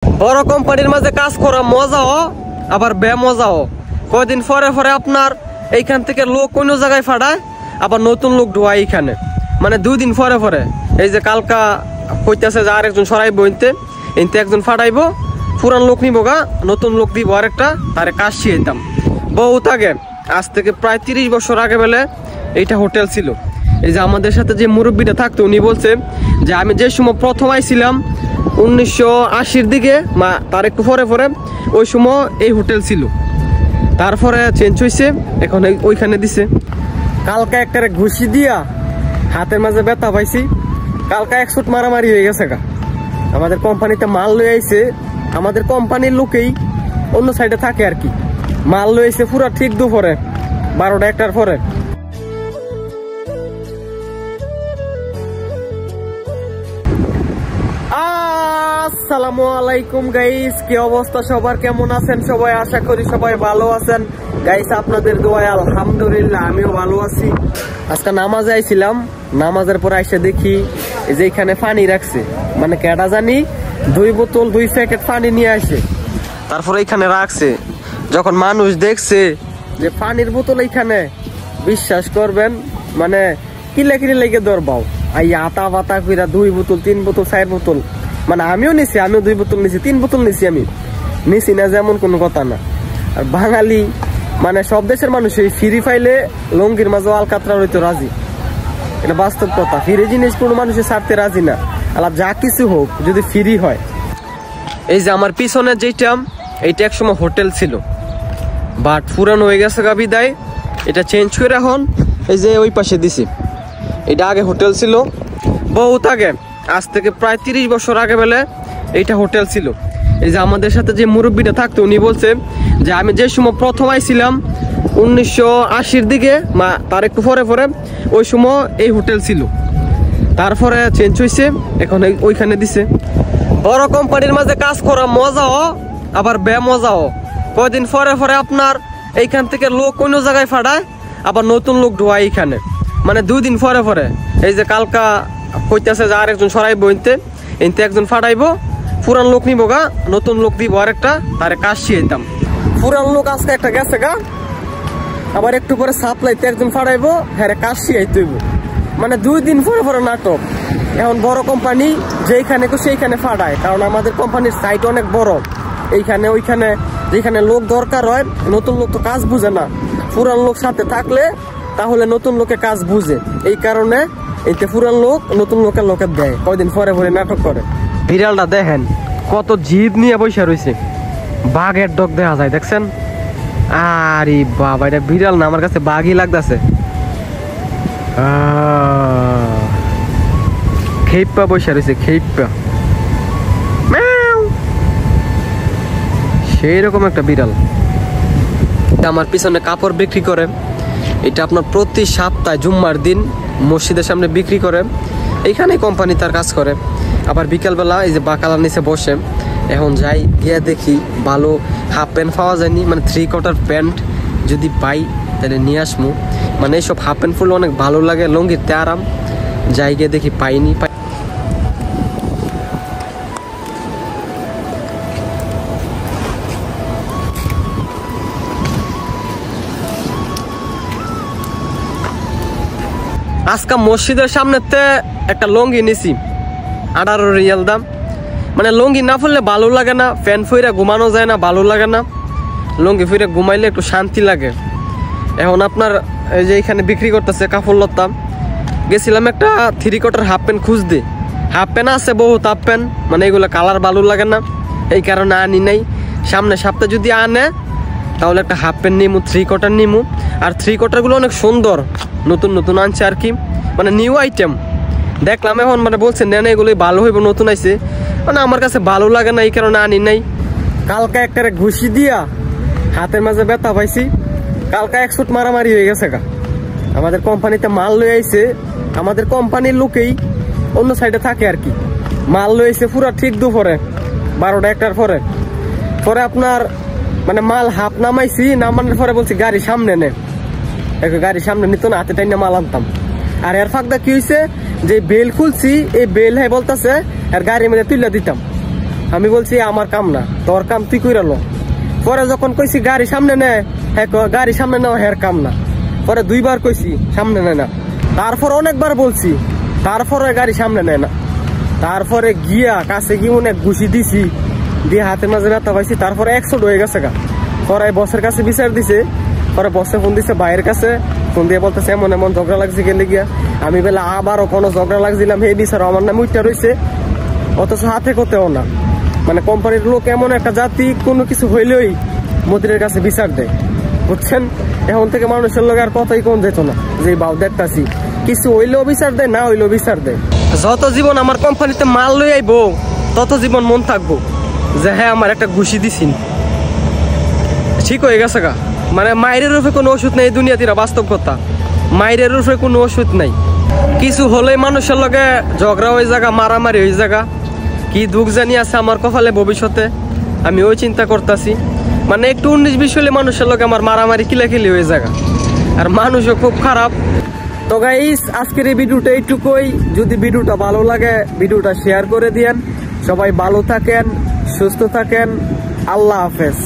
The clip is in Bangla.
বড় কোম্পানির মাঝে কাজ করা মজাও আবার বেমজাও। কয়দিন পরে পরে আপনার এইখান থেকে লোক অন্য জায়গায় ফাটায়, আবার নতুন লোক ঢোয়ায় এইখানে, মানে 2 দিন পরে পরে। এই যে কালকা কইতেছে যে আরেকজন সরাইবো, এনতে একজন ফাটাইবো, পুরান লোক নিবো গা, নতুন লোক দিব আরেকটা, তারে কাজ শিখাইতাম। বহুত আগে, আজ থেকে প্রায় 30 বছর আগে বেলে এইটা হোটেল ছিল। এই যে আমাদের সাথে যে মুরব্বীটা থাকতো উনি বলছে যে আমি যে সময় প্রথম আইছিলাম 1980-র দিকে, তার একটু পরে পরে ওই সময় এই হোটেল ছিল, তারপরে চেঞ্জ হয়েছে, এখন ওইখানে দিছে। কালকা একটা ঘুষি দিয়া হাতের মাঝে ব্যথা পাইছি, কালকা 1 শুট মারামারি হয়ে গেছে গা। আমাদের কোম্পানিতে মাল লয়ে আইছে, আমাদের কোম্পানির লোকেই অন্য সাইডে থাকে আর কি। মাল লয়ে আইছে পুরা ঠিক দুপুরে 12টা-1টার পরে। আসসালামু আলাইকুম গাইস, কি অবস্থা সবার, কেমন আছেন সবাই? আশা করি সবাই ভালো আছেন গাইস, আপনাদের দোয়ায় আলহামদুলিল্লাহ আমিও ভালো আছি। আজকে নামাজে আইছিলাম, নামাজের পর এসে দেখি যে এখানে পানি রাখছে, মানে কেডা জানি 2 বোতল 2 প্যাকেট পানি নিয়ে আসে, তারপরে এখানে রাখছে। যখন মানুষ দেখছে যে পানির বোতল এইখানে, বিশ্বাস করবেন মানে কিলা লেগে দরবাও আই আতা বাতা কইরা 2 বোতল 3 বোতল 4 বোতল, মানে আমিও 2 বোতল নিছি, 3 বোতল নিছি, আমি নিছি না যেমন কোনো কথা না। আর বাঙালি মানে সব দেশের মানুষ এই ফ্রি ফাইলে লঙ্গির মাঝে আলকাতরা হইতে রাজি, এটা বাস্তব কথা। ফ্রি জিনিস কোনো মানুষের ছাড়তে রাজি না, আলাপ যা কিছু হোক যদি ফ্রি হয়। এই যে আমার পিছনে যেটা, এইটা একসময় হোটেল ছিল, বাট পুরানো হয়ে গেছে গা বিদায়, এটা চেঞ্জ করে এখন এই যে ওই পাশে দিছি। এটা আগে হোটেল ছিল, বহুত আগে, আজ থেকে প্রায় 30 বছর আগে বেলে এইটা হোটেল ছিল। এই যে আমাদের সাথে যে মুরব্বীটা থাকতো উনি বলছে যে আমি যে সময় প্রথম আইছিলাম 1980-র দিকে, তার একটু পরে পরে ওই সময় এই হোটেল ছিল, তারপরে চেঞ্জ হয়েছে, এখন ওইখানে দিছে। বড় কোম্পানির মাঝে কাজ করা মজাও আবার বেমজাও। কয়দিন পরে পরে আপনার এইখান থেকে লোক অন্য জায়গায় ফাটায়, আবার নতুন লোক ঢোয়ায় এইখানে, মানে 2 দিন পরে পরে। এই যে কালকা কইতেছে যে আরেকজন সরাইবো, এনতে একজন ফাটাইবো, পুরান লোক নিবো গা, নতুন লোক দিব আরেকটা, তারে কাজ শিখাইতাম। পুরান লোক আজকে একটা গেছে গা, আবার একটু পরে সাপ্লাইতে একজন ফাটাইবো, হ্যাঁ কাজ শিখাইতে হইব, মানে 2 দিন পরে পরে নাটক। এখন বড় কোম্পানি যেইখানে সেইখানে ফাটায়, কারণ আমাদের কোম্পানির সাইট অনেক বড়, এইখানে ওইখানে যেখানে লোক দরকার হয়, নতুন লোক তো কাজ বুঝে না, পুরান লোক সাথে থাকলে তাহলে নতুন লোকে কাজ বুঝে, এই কারণে এইতে পুরান লোক নতুন লোকের দেয়, কয়দিন পরে পরে নাটক করে। বিড়ালটা দেখেন কত জিদ নিয়ে বসে রয়েছে, বাঘের ডগ দেখা যায়, দেখছেন? আরে বাবা, এটা বিড়াল না, আমার কাছে বাঘই লাগতেছে। খেপা বসে রয়েছে, খেপা, সেই রকম একটা বিড়াল। আমার পিছনে কাপড় বিক্রি করে, এটা আপনার প্রতি সপ্তাহে জুম্মার দিন মসজিদের সামনে বিক্রি করে, এইখানে কোম্পানি তার কাজ করে। আবার বিকালবেলা এই যে বাকালার নিচে বসে, এখন যাই গিয়ে দেখি ভালো হাফ প্যান্ট পাওয়া যায়নি, মানে 3/4 প্যান্ট যদি পাই তাহলে নিয়ে আসমু, মানে এইসব হাফ প্যান্ট ফুল অনেক ভালো লাগে, লঙ্গিতে আরাম। যাই গিয়ে দেখি পাইনি। আজকে মসজিদের সামনেতে একটা লঙ্গি নিছি, 18 রিয়াল দাম। মানে লঙ্গি না ফুললে ভালো লাগে না, ফ্যান ফুইরা ঘুমানো যায় না, ভালো লাগে না, লঙ্গি ফুইরা ঘুমাইলে একটু শান্তি লাগে। এখন আপনার এই যে এখানে বিক্রি করতেছে কাপড় লতা, গেছিলাম একটা 3/4 হাফ প্যান্ট খুঁজতে, হাফ প্যান্ট আছে বহুত, হাফ প্যান্ট মানে এগুলো কালার ভালো লাগে না, এই কারণে আনি নাই। সামনে সপ্তাহে যদি আনে তাহলে একটা হাফ প্যান্ট নিমু, 3/4 নিমু। আর 3/4 গুলো অনেক সুন্দর, নতুন নতুন আনছে আর কি, মানে নিউ আইটেম দেখলাম। এখন মানে বলছে নেন এগুলোই ভালো হইব, নতুন আইছে, মানে আমার কাছে ভালো লাগে না, এই কারণে আনি নাই। কালকা একটা ঘুষি দিয়া হাতের মাঝে ব্যথা পাইছি, কালকা 1 শুট মারামারি হয়ে গেছে গা। আমাদের কোম্পানিতে মাল লয়ে আইছে, আমাদের কোম্পানির লোকেই অন্য সাইডে থাকে আর কি। মাল লয়ে আইছে পুরা ঠিক দুপুরে 12টা-1টার পরে। পরে আপনার মানে মাল হাফ নামাইছি, নামানোর পরে বলছি গাড়ি সামনে নে, গাড়ি সামনে নিত না, হাতে টাইনা মাল আনতাম। আর এর ফাঁকটা কি হয়েছে, যে বেল খুলছি, এই বেল হ্যাঁ বলতেছে আর গাড়ির মধ্যে তুলে দিতাম, আমি বলছি আমার কাম না, তোর কাম তুই কইরা লো। পরে যখন কইছি গাড়ি সামনে নেয়, হ্যাঁ গাড়ি সামনে নেওয়া হের কাম না। পরে 2 বার কইছি সামনে নেয় না, তারপর অনেকবার বলছি, তারপরে গাড়ি সামনে নেয় না। তারপরে গিয়া কাছে গিয়ে অনেক ঘুষি দিছি, দিয়ে হাতের মাঝে ব্যথা পাইছি। তারপরে 100 হয়ে গেছে গা। পরে বসের কাছে বিচার দিছে। পরে বসে ফোন দিছে ভাইয়ের কাছে, ফোন দিয়ে বলতেছে এমন এমন ঝগড়া লাগছে গেলে গিয়া। আমি বেলা আবারও কোনো ঝগড়া লাগছিলাম, হে বিচার আমার নামে উঠটা রয়েছে, অথচ হাতে করতেও না। মানে কোম্পানির লোক এমন একটা জাতি, কোনো কিছু হইলেই মন্ত্রীর কাছে বিচার দেয়, বুঝছেন। এখন থেকে মানুষের লোক আর কথাই কোন যেত না, যে বাউ দেখতাছি কিছু হইলেও বিচার দেয়, না হইলেও বিচার দেয়। যত জীবন আমার কোম্পানিতে মাল লই আইবো, তত জীবন মন থাকবো যে হ্যাঁ আমার একটা ঘুষি দিছিন, ঠিক হয়ে গেছে গা। মানে মায়ের রূপে কোনো ওষুধ নেই দুনিয়াতে, বাস্তব কথা। মায়ের রূপে কোনো ওষুধ নাই। কিছু হলেই মানুষের লগে ঝগড়া হয়ে জায়গা, মারামারি হয়ে জায়গা। কি দুঃখ জানি আছে আমার কপালে ভবিষ্যতে, আমি ওই চিন্তা করতেছি। মানে একটু 19-20 হলে মানুষের লগে আমার মারামারি কিলাকিলি হয়ে জায়গা, আর মানুষও খুব খারাপ। তো গাইস, আজকের এই ভিডিওটা এইটুকুই। যদি ভিডিওটা ভালো লাগে ভিডিওটা শেয়ার করে দিয়েন। সবাই ভালো থাকেন, সুস্থ থাকেন। আল্লাহ হাফেজ।